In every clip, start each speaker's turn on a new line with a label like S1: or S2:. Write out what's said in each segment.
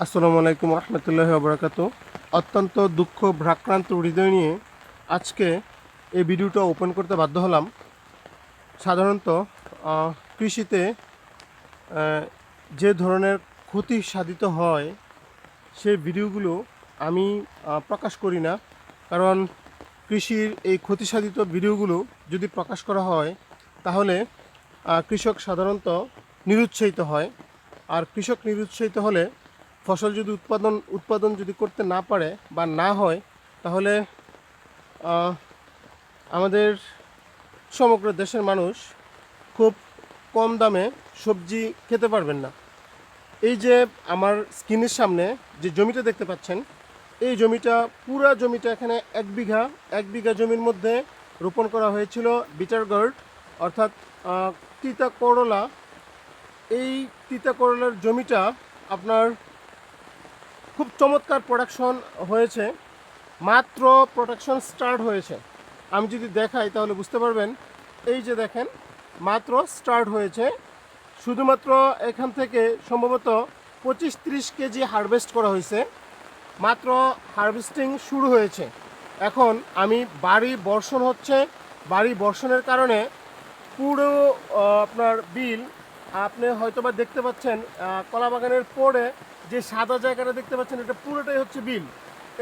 S1: আসসালামু আলাইকুম রহমতুল্লাহি ওয়া অত্যন্ত দুঃখ ভারাক্রান্ত হৃদয় নিয়ে আজকে এই ভিডিওটা ওপেন করতে বাধ্য হলাম। সাধারণত কৃষিতে যে ধরনের ক্ষতি সাধিত হয় সেই ভিডিওগুলো আমি প্রকাশ করি না, কারণ কৃষির এই ক্ষতি সাধিত ভিডিওগুলো যদি প্রকাশ করা হয় তাহলে কৃষক সাধারণত নিরুৎসাহিত হয়। আর কৃষক নিরুৎসাহিত হলে ফসল যদি উৎপাদন যদি করতে না পারে বা না হয়, তাহলে আমাদের সমগ্র দেশের মানুষ খুব কম দামে সবজি খেতে পারবেন না। এই যে আমার স্ক্রিনের সামনে যে জমিটা দেখতে পাচ্ছেন, এই জমিটা পুরা জমিটা এখানে এক বিঘা জমির মধ্যে রোপণ করা হয়েছিল বিটার গার্ড, অর্থাৎ তিতা করলা। এই তিতা করলার জমিটা আপনার খুব চমৎকার প্রোডাকশন হয়েছে। মাত্র প্রোডাকশন স্টার্ট হয়েছে। আমি যদি দেখাই তাহলে বুঝতে পারবেন। এই যে দেখেন, মাত্র স্টার্ট হয়েছে। শুধুমাত্র এখান থেকে সম্ভবত 25-30 কেজি হারভেস্ট করা হয়েছে। মাত্র হারভেস্টিং শুরু হয়েছে। এখন আমি বাড়ি বর্ষণের কারণে পুরো আপনার বিল আপনি হয়তোবা দেখতে পাচ্ছেন। কলা বাগানের পরে যে সাদা জায়গাটা দেখতে পাচ্ছেন, এটা পুরোটাই হচ্ছে বিল।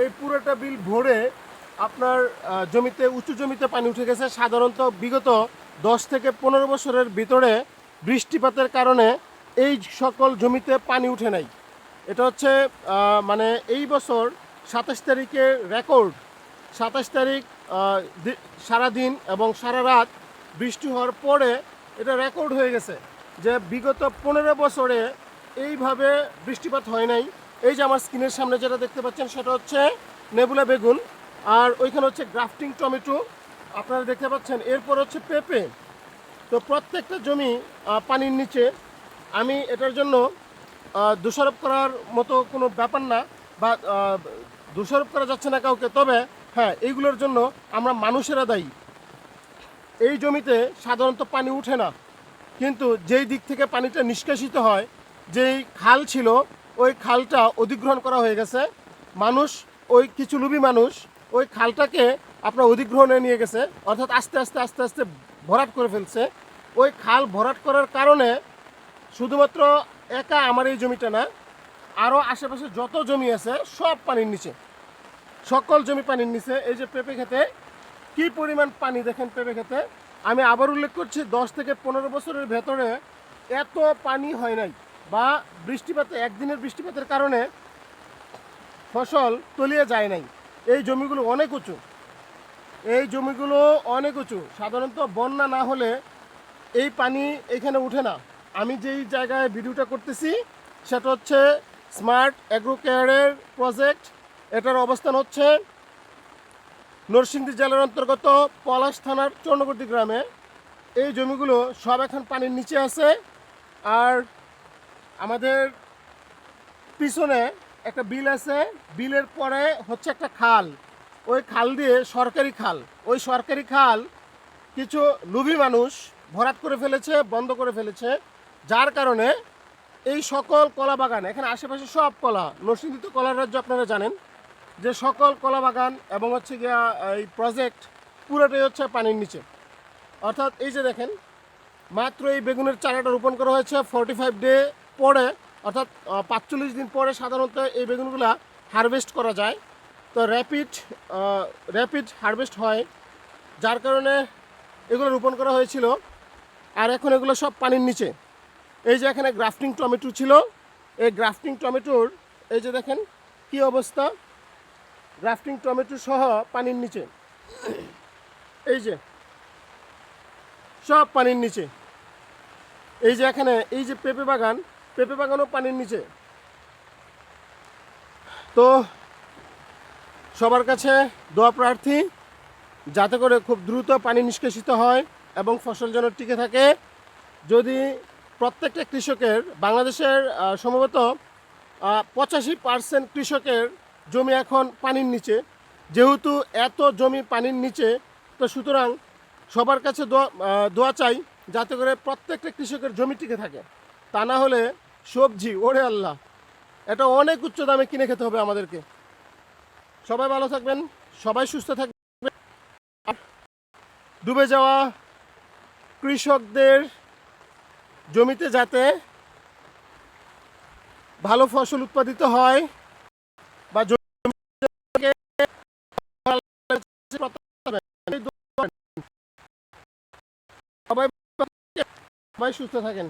S1: এই পুরোটা বিল ভরে আপনার জমিতে, উঁচু জমিতে পানি উঠে গেছে। সাধারণত বিগত 10 থেকে 15 বছরের ভিতরে বৃষ্টিপাতের কারণে এই সকল জমিতে পানি উঠে নাই। এটা হচ্ছে মানে এই বছর 27 তারিখের রেকর্ড। 27 তারিখ সারাদিন এবং সারা রাত বৃষ্টি হওয়ার পরে এটা রেকর্ড হয়ে গেছে যে বিগত 15 বছরে এইভাবে বৃষ্টিপাত হয় নাই। এই যে আমার স্ক্রিনের সামনে যেটা দেখতে পাচ্ছেন, সেটা হচ্ছে নেবুলা বেগুন, আর ওইখানে হচ্ছে গ্রাফটিং টমেটো আপনারা দেখতে পাচ্ছেন। এরপর হচ্ছে পেঁপে। তো প্রত্যেকটা জমি পানির নিচে। আমি এটার জন্য দোষারোপ করার মতো কোনো ব্যাপার না, বা দোষারোপ করা যাচ্ছে না কাউকে। তবে হ্যাঁ, এইগুলোর জন্য আমরা মানুষেরা দায়ী। এই জমিতে সাধারণত পানি উঠে না, কিন্তু যেই দিক থেকে পানিটা নিষ্কাশিত হয়, যেই খাল ছিল, ওই খালটা অধিগ্রহণ করা হয়ে গেছে। ওই কিছু লোভী মানুষ ওই খালটাকে আপনার অধিগ্রহণে নিয়ে গেছে, অর্থাৎ আস্তে আস্তে আস্তে আস্তে ভরাট করে ফেলছে। ওই খাল ভরাট করার কারণে শুধুমাত্র একা আমার এই জমিটা না, আরও আশেপাশে যত জমি আছে সব পানির নিচে, সকল জমি পানির নিচে। এই যে পেঁপে খেতে কি পরিমাণ পানি দেখেন পেঁপে খেতে। আমি আবার উল্লেখ করছি, 10 থেকে 15 বছরের ভেতরে এত পানি হয় নাই, বা একদিনের বৃষ্টিপাতের কারণে ফসল তলিয়ে যায় নাই। এই জমিগুলো অনেক উঁচু। সাধারণত বন্যা না হলে এই পানি এখানে উঠে না। আমি যেই জায়গায় ভিডিওটা করতেছি সেটা হচ্ছে স্মার্ট অ্যাগ্রো কেয়ারের প্রজেক্ট। এটার অবস্থান হচ্ছে নরসিংদী জেলার অন্তর্গত পলাশ থানার চর্ণগর্দি গ্রামে। এই জমিগুলো সব এখন পানির নিচে আছে। আর আমাদের পিছনে একটা বিল আছে, বিলের পরে হচ্ছে একটা খাল। ওই খাল দিয়ে ওই সরকারি খাল কিছু লোভী মানুষ ভরাট করে ফেলেছে, বন্ধ করে ফেলেছে। যার কারণে এই সকল কলা বাগান, এখানে আশেপাশে সব কলা, নরসিংদী তো কলার রাজ্য, আপনারা জানেন যে সকল কলা বাগান এবং হচ্ছে গিয়া এই প্রজেক্ট পুরোটাই হচ্ছে পানির নিচে। অর্থাৎ এই যে দেখেন, মাত্র এই বেগুনের চারাটা রোপণ করা হয়েছে 45 ডে পরে, অর্থাৎ 45 দিন পরে সাধারণত এই বেগুনগুলা হারভেস্ট করা যায়। তো র্যাপিড হারভেস্ট হয়, যার কারণে এগুলো রোপণ করা হয়েছিল। আর এখন এগুলো সব পানির নিচে। এই যে এখানে গ্রাফটিং টমেটো ছিল, এই গ্রাফটিং টমেটোর এই যে দেখেন কি অবস্থা, গ্রাফটিং টমেটো সহ পানির নিচে। এই যে সব পানির নিচে। এই যে এখানে এই যে পেঁপে বাগানও পানির নিচে। তো সবার কাছে দোয়া প্রার্থী, যাতে করে খুব দ্রুত পানি নিষ্কাশিত হয় এবং ফসল যেন টিকে থাকে। যদি প্রত্যেকটা কৃষকের, বাংলাদেশের সম্ভবত 85% কৃষকের জমি এখন পানির নিচে। যেহেতু এত জমি পানির নিচে, তো সুতরাং সবার কাছে দোয়া চাই যাতে করে প্রত্যেকটা কৃষকের জমি টিকে থাকে। তা না হলে সবজি, ওরে আল্লাহ, এটা অনেক উচ্চ দামে কিনে খেতে হবে আমাদেরকে। সবাই ভালো থাকবেন, সবাই সুস্থ থাকবেন। ডুবে যাওয়া কৃষকদের জমিতে যাতে ভালো ফসল উৎপাদিত হয় বা সবাই সবাই সুস্থ থাকেন।